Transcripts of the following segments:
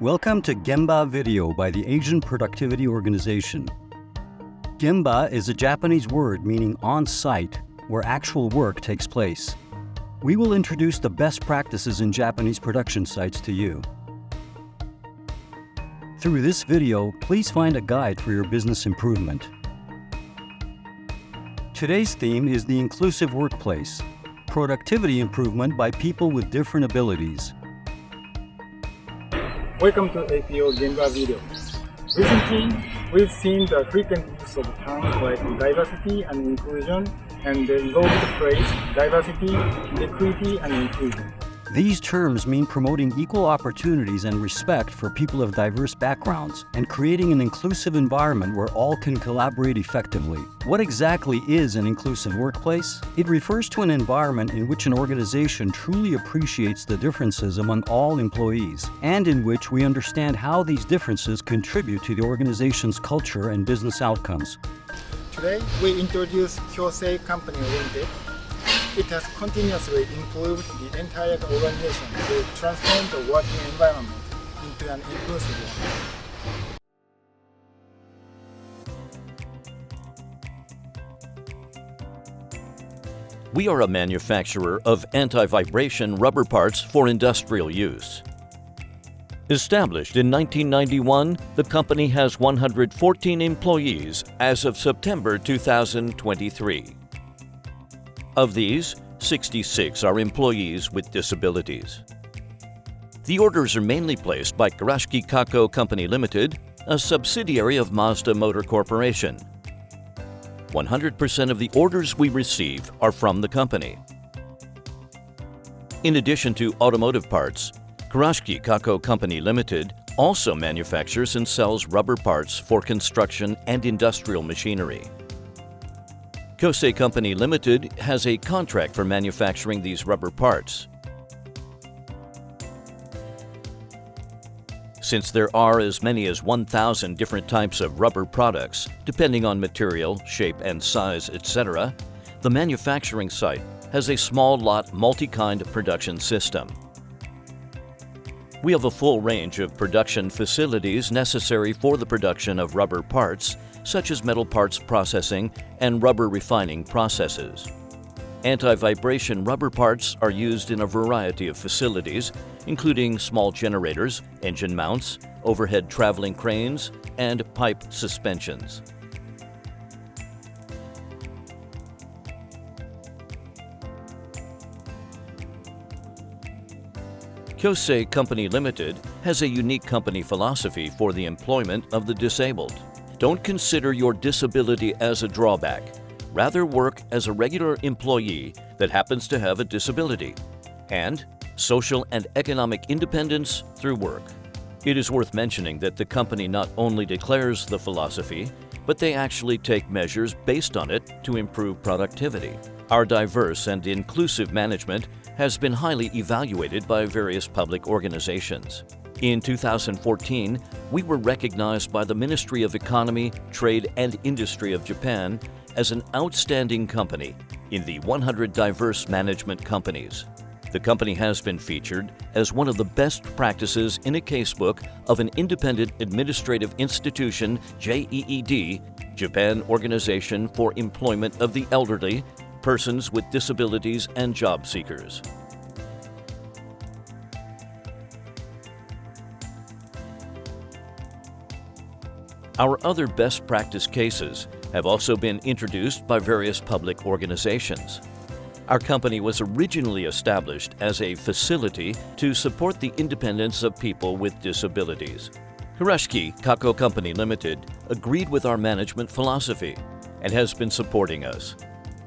Welcome to Gemba Video by the Asian Productivity Organization. Gemba is a Japanese word meaning on-site, where actual work takes place. We will introduce the best practices in Japanese production sites to you. Through this video, please find a guide for your business improvement. Today's theme is the inclusive workplace, productivity improvement by people with different abilities. Welcome to APO Gemba Video. Recently, we've seen the frequent use of terms like diversity and inclusion and the evolved phrase diversity, equity, and inclusion. These terms mean promoting equal opportunities and respect for people of diverse backgrounds and creating an inclusive environment where all can collaborate effectively. What exactly is an inclusive workplace? It refers to an environment in which an organization truly appreciates the differences among all employees and in which we understand how these differences contribute to the organization's culture and business outcomes. Today, we introduce Kaizen Company Limited. It has continuously improved the entire organization to transform the working environment into an inclusive one. We are a manufacturer of anti-vibration rubber parts for industrial use. Established in 1991, the company has 114 employees as of September 2023. Of these, 66 are employees with disabilities. The orders are mainly placed by Kurashiki Kako Company Limited, a subsidiary of Mazda Motor Corporation. 100% of the orders we receive are from the company. In addition to automotive parts, Kurashiki Kako Company Limited also manufactures and sells rubber parts for construction and industrial machinery. Kaizen Company Limited has a contract for manufacturing these rubber parts. Since there are as many as 1,000 different types of rubber products, depending on material, shape and size, etc., the manufacturing site has a small lot multi-kind production system. We have a full range of production facilities necessary for the production of rubber parts, such as metal parts processing and rubber refining processes. Anti-vibration rubber parts are used in a variety of facilities, including small generators, engine mounts, overhead traveling cranes, and pipe suspensions. Kaizen Company Limited has a unique company philosophy for the employment of the disabled. Don't consider your disability as a drawback. Rather work as a regular employee that happens to have a disability. And social and economic independence through work. It is worth mentioning that the company not only declares the philosophy, but they actually take measures based on it to improve productivity. Our diverse and inclusive management has been highly evaluated by various public organizations. In 2014, we were recognized by the Ministry of Economy, Trade and Industry of Japan as an outstanding company in the 100 diverse management companies. The company has been featured as one of the best practices in a casebook of an independent administrative institution, JEED, Japan Organization for Employment of the Elderly, Persons with Disabilities and Job Seekers. Our other best practice cases have also been introduced by various public organizations. Our company was originally established as a facility to support the independence of people with disabilities. Kurashiki Kako Company Limited agreed with our management philosophy and has been supporting us.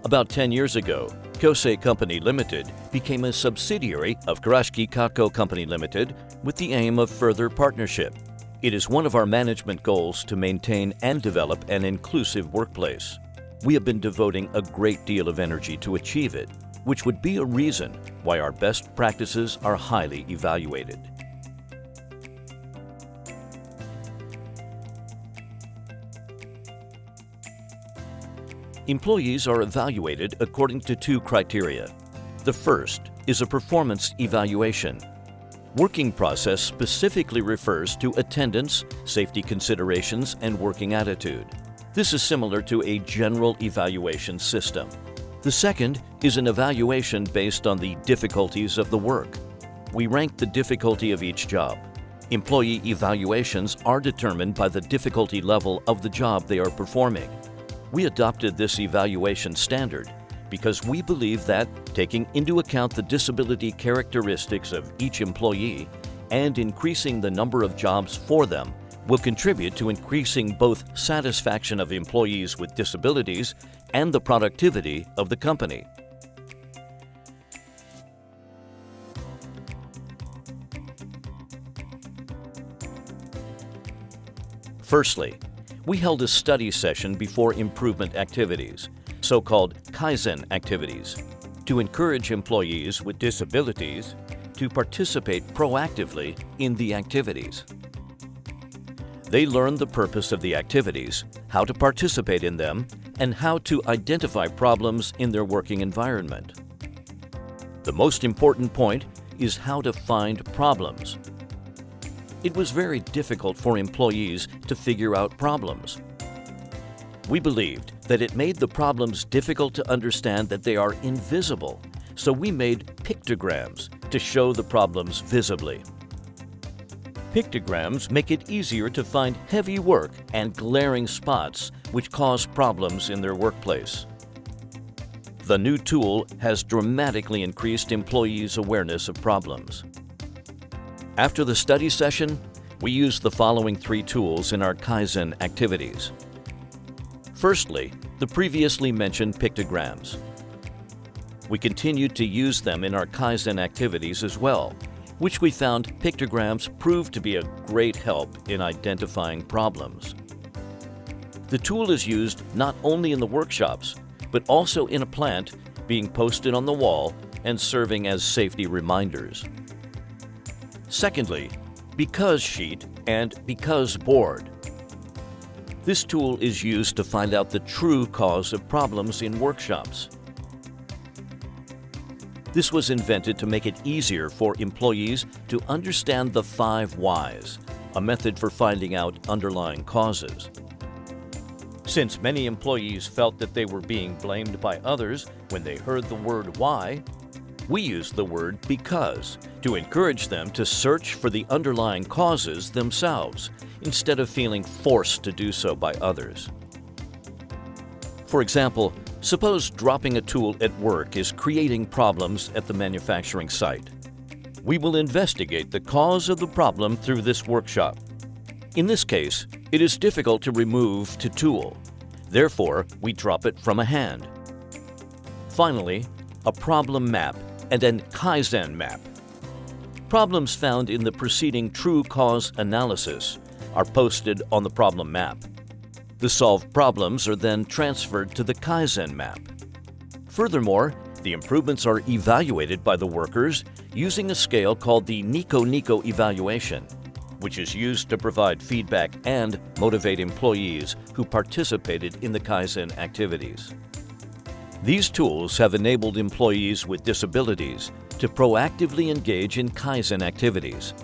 About 10 years ago, Kaizen Company Limited became a subsidiary of Kurashiki Kako Company Limited with the aim of further partnership. It is one of our management goals to maintain and develop an inclusive workplace. We have been devoting a great deal of energy to achieve it, which would be a reason why our best practices are highly evaluated. Employees are evaluated according to two criteria. The first is a performance evaluation. Working process specifically refers to attendance, safety considerations, and working attitude. This is similar to a general evaluation system. The second is an evaluation based on the difficulties of the work. We rank the difficulty of each job. Employee evaluations are determined by the difficulty level of the job they are performing. We adopted this evaluation standard because we believe that, taking into account the disability characteristics of each employee and increasing the number of jobs for them, will contribute to increasing both satisfaction of employees with disabilities and the productivity of the company. Firstly, we held a study session before improvement activities, so-called Kaizen Activities, to encourage employees with disabilities to participate proactively in the activities. They learned the purpose of the activities, how to participate in them, and how to identify problems in their working environment. The most important point is how to find problems. It was very difficult for employees to figure out problems. We believed that it made the problems difficult to understand that they are invisible, so we made pictograms to show the problems visibly. Pictograms make it easier to find heavy work and glaring spots which cause problems in their workplace. The new tool has dramatically increased employees' awareness of problems. After the study session, we used the following 3 tools in our Kaizen activities. Firstly, the previously mentioned pictograms. We continued to use them in our Kaizen activities as well, which we found pictograms proved to be a great help in identifying problems. The tool is used not only in the workshops, but also in a plant, being posted on the wall and serving as safety reminders. Secondly, because sheet and because board. This tool is used to find out the true cause of problems in workshops. This was invented to make it easier for employees to understand the 5 whys, a method for finding out underlying causes. Since many employees felt that they were being blamed by others when they heard the word why, we used the word because to encourage them to search for the underlying causes themselves instead of feeling forced to do so by others. For example, suppose dropping a tool at work is creating problems at the manufacturing site. We will investigate the cause of the problem through this workshop. In this case, it is difficult to remove the tool. Therefore, we drop it from a hand. Finally, a problem map and an Kaizen map. Problems found in the preceding true cause analysis are posted on the problem map. The solved problems are then transferred to the Kaizen map. Furthermore, the improvements are evaluated by the workers using a scale called the Nico evaluation, which is used to provide feedback and motivate employees who participated in the Kaizen activities. These tools have enabled employees with disabilities to proactively engage in Kaizen activities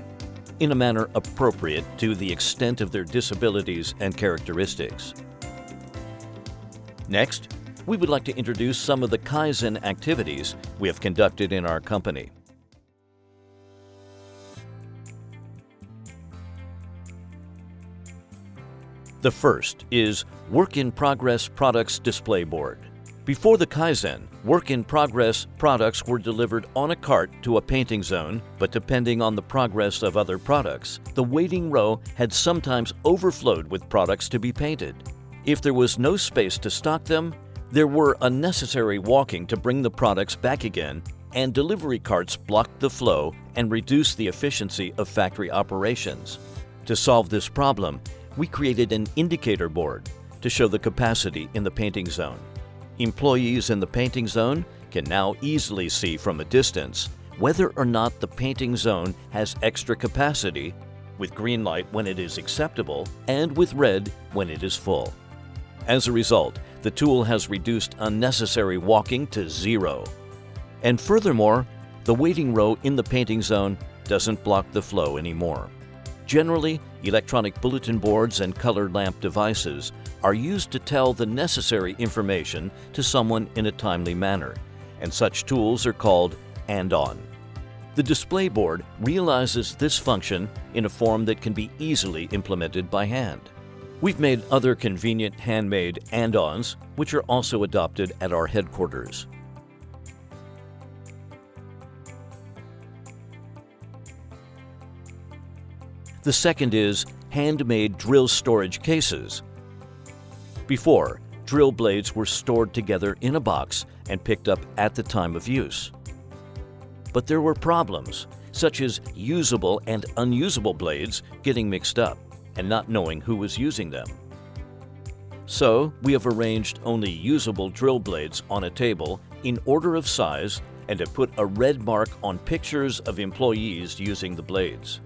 in a manner appropriate to the extent of their disabilities and characteristics. Next, we would like to introduce some of the Kaizen activities we have conducted in our company. The first is Work-in-Progress Products Display Board. Before the Kaizen, work-in-progress products were delivered on a cart to a painting zone, but depending on the progress of other products, the waiting row had sometimes overflowed with products to be painted. If there was no space to stock them, there were unnecessary walking to bring the products back again, and delivery carts blocked the flow and reduced the efficiency of factory operations. To solve this problem, we created an indicator board to show the capacity in the painting zone. Employees in the painting zone can now easily see from a distance whether or not the painting zone has extra capacity, with green light when it is acceptable and with red when it is full. As a result, the tool has reduced unnecessary walking to 0. And furthermore, the waiting row in the painting zone doesn't block the flow anymore. Generally, electronic bulletin boards and color lamp devices are used to tell the necessary information to someone in a timely manner, and such tools are called and-on. The display board realizes this function in a form that can be easily implemented by hand. We've made other convenient handmade and-ons, which are also adopted at our headquarters. The second is handmade drill storage cases. Before, drill blades were stored together in a box and picked up at the time of use. But there were problems, such as usable and unusable blades getting mixed up and not knowing who was using them. So, we have arranged only usable drill blades on a table in order of size and have put a red mark on pictures of employees using the blades.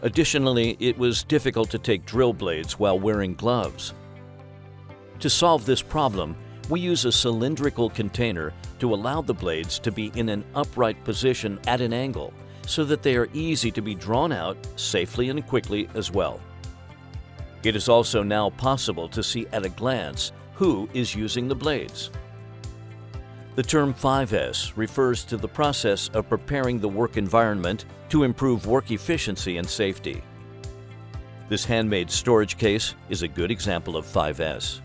Additionally, it was difficult to take drill blades while wearing gloves. To solve this problem, we use a cylindrical container to allow the blades to be in an upright position at an angle so that they are easy to be drawn out safely and quickly as well. It is also now possible to see at a glance who is using the blades. The term 5S refers to the process of preparing the work environment to improve work efficiency and safety. This handmade storage case is a good example of 5S.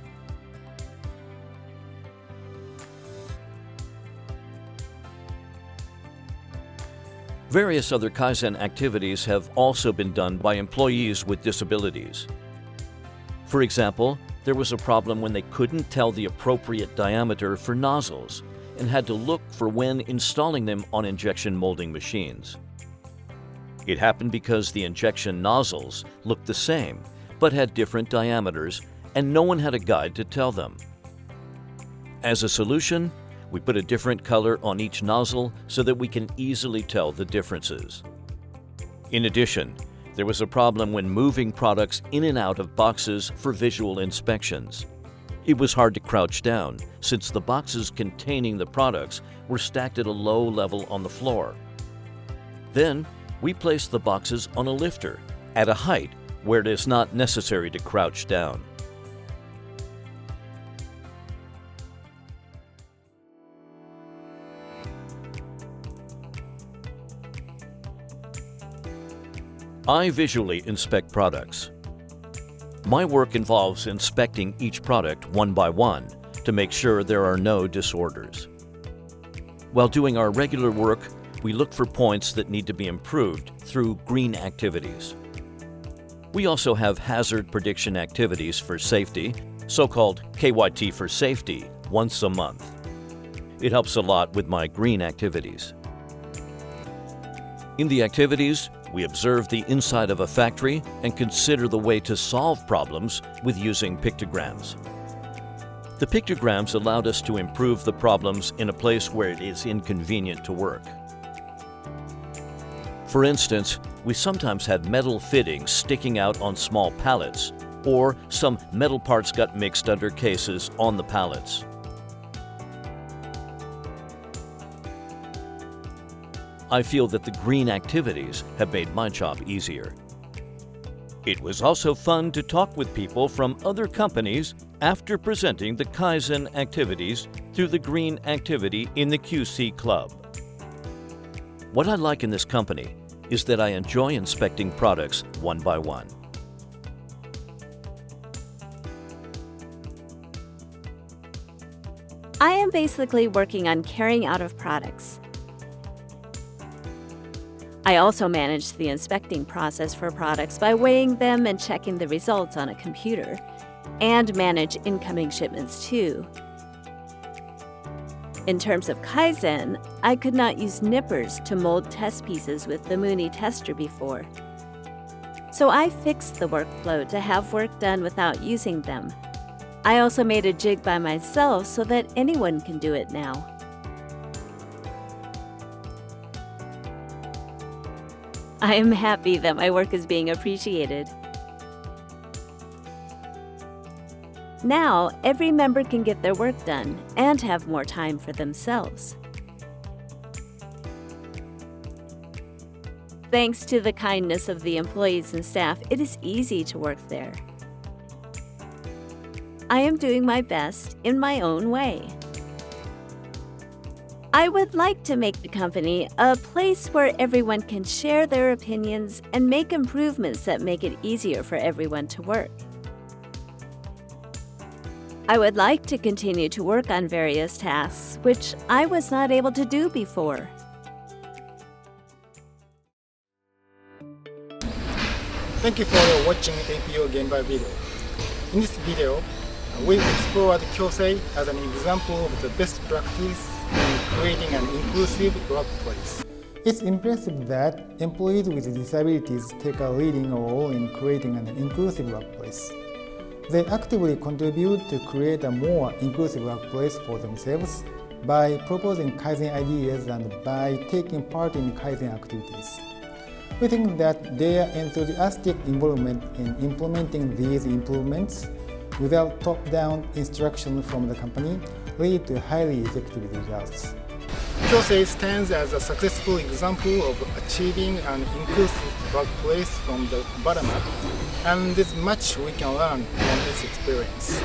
Various other Kaizen activities have also been done by employees with disabilities. For example, there was a problem when they couldn't tell the appropriate diameter for nozzles and had to look for when installing them on injection molding machines. It happened because the injection nozzles looked the same but had different diameters and no one had a guide to tell them. As a solution, we put a different color on each nozzle so that we can easily tell the differences. In addition, there was a problem when moving products in and out of boxes for visual inspections. It was hard to crouch down since the boxes containing the products were stacked at a low level on the floor. Then, we placed the boxes on a lifter at a height where it is not necessary to crouch down. I visually inspect products. My work involves inspecting each product one by one to make sure there are no disorders. While doing our regular work, we look for points that need to be improved through green activities. We also have hazard prediction activities for safety, so-called KYT for safety, once a month. It helps a lot with my green activities. In the activities, we observe the inside of a factory and consider the way to solve problems with using pictograms. The pictograms allowed us to improve the problems in a place where it is inconvenient to work. For instance, we sometimes had metal fittings sticking out on small pallets, or some metal parts got mixed under cases on the pallets. I feel that the green activities have made my job easier. It was also fun to talk with people from other companies after presenting the Kaizen activities through the green activity in the QC Club. What I like in this company is that I enjoy inspecting products one by one. I am basically working on carrying out of products. I also manage the inspecting process for products by weighing them and checking the results on a computer, and manage incoming shipments too. In terms of Kaizen, I could not use nippers to mold test pieces with the Mooney tester before. So I fixed the workflow to have work done without using them. I also made a jig by myself so that anyone can do it now. I am happy that my work is being appreciated. Now, every member can get their work done and have more time for themselves. Thanks to the kindness of the employees and staff, it is easy to work there. I am doing my best in my own way. I would like to make the company a place where everyone can share their opinions and make improvements that make it easier for everyone to work. I would like to continue to work on various tasks which I was not able to do before. Thank you for watching APO Gemba video. In this video, we explored Kyosei as an example of the best practice in creating an inclusive workplace. It's impressive that employees with disabilities take a leading role in creating an inclusive workplace. They actively contribute to create a more inclusive workplace for themselves by proposing Kaizen ideas and by taking part in Kaizen activities. We think that their enthusiastic involvement in implementing these improvements without top-down instruction from the company lead to highly effective results. Kyosei stands as a successful example of achieving an inclusive workplace from the bottom up, and there's much we can learn from this experience.